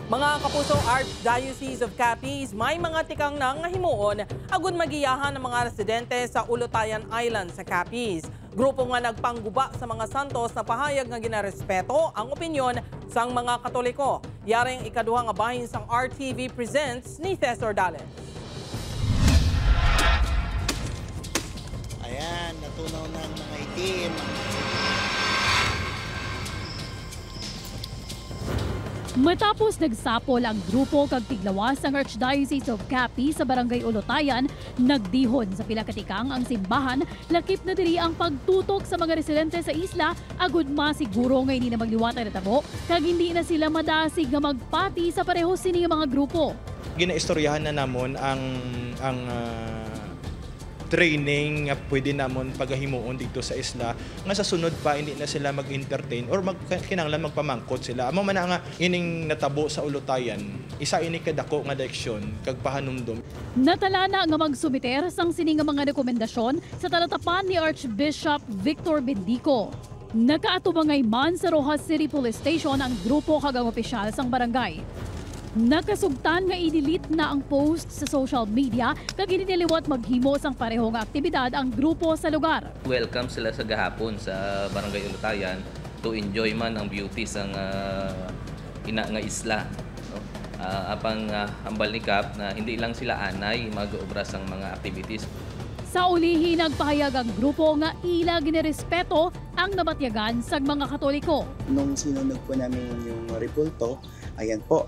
Mga kapuso, Archdiocese of Capiz, may mga tikang nang himuon agud magiyahan ng mga residente sa Ulutayan Island sa Capiz. Grupo nga nagpangguba sa mga santos na pahayag nga ginarespeto ang opinyon sang mga Katoliko. Yaring ikaduha nga bahin sang RTV Presents ni Cesar Dales. Ayan, natunaw ng mga itim. Matapos nagsapol ang grupo kag tiglawas ang Archdiocese of Capiz sa Barangay Ulutayan, nagdihon sa pila ka tikang ang simbahan, lakip na diri ang pagtutok sa mga residente sa isla agud masiguro nga hindi na magliwatay na tabo kag hindi na sila madasig nga magpati sa pareho sini mga grupo. Ginaistoryahan na namon ang training nga pwede namon pagahimuon dito sa isla nga sa sunod pa hindi na sila mag-entertain or kinahanglan magpamangkot sila. Amo man nga ining natabo sa Ulutayan, isa ini kadako nga direksyon kag pahanumdom. Natalana nga magsumiter sang sini nga mga rekomendasyon sa talatapan ni Archbishop Victor Bendico. Nakaatubangay man sa Rojas City Police Station ang grupo kag ang opisyal sang barangay. Nakasugtan nga i-delete na ang post sa social media kag iniliwat maghimo sang pareho nga aktibidad ang grupo sa lugar. Welcome sila sa gahapon sa Barangay Ulutayan to enjoy man ang beauty sang ina nga isla. No? Apang hambal ni Kap na hindi lang sila anay mag-obra sang mga activities. Sa ulihi nagpahayag ang grupo nga ila ginirespeto ang nabatyagan sa mga Katoliko. Nung sinunod po namin yung repulto, ayan po,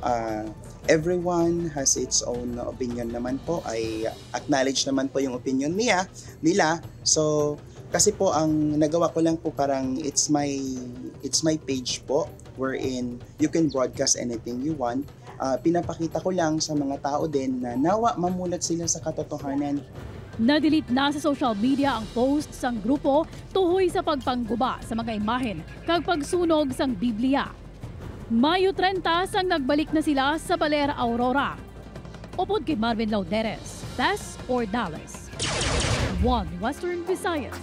everyone has its own opinion naman po. I acknowledge naman po yung opinion nila. So, kasi po ang nagawa ko lang po parang it's my page po wherein you can broadcast anything you want. Pinapakita ko lang sa mga tao din na nawa mamulat sila sa katotohanan. Na-delete na sa social media ang post sang grupo tuhoy sa pagpangguba sa mga imahen kag pagsunog sang Biblia. Mayo 30 sang nagbalik na sila sa Baler Aurora. Upod kay Marvin Lauderes, Tess or Dallas. One Western Visayas.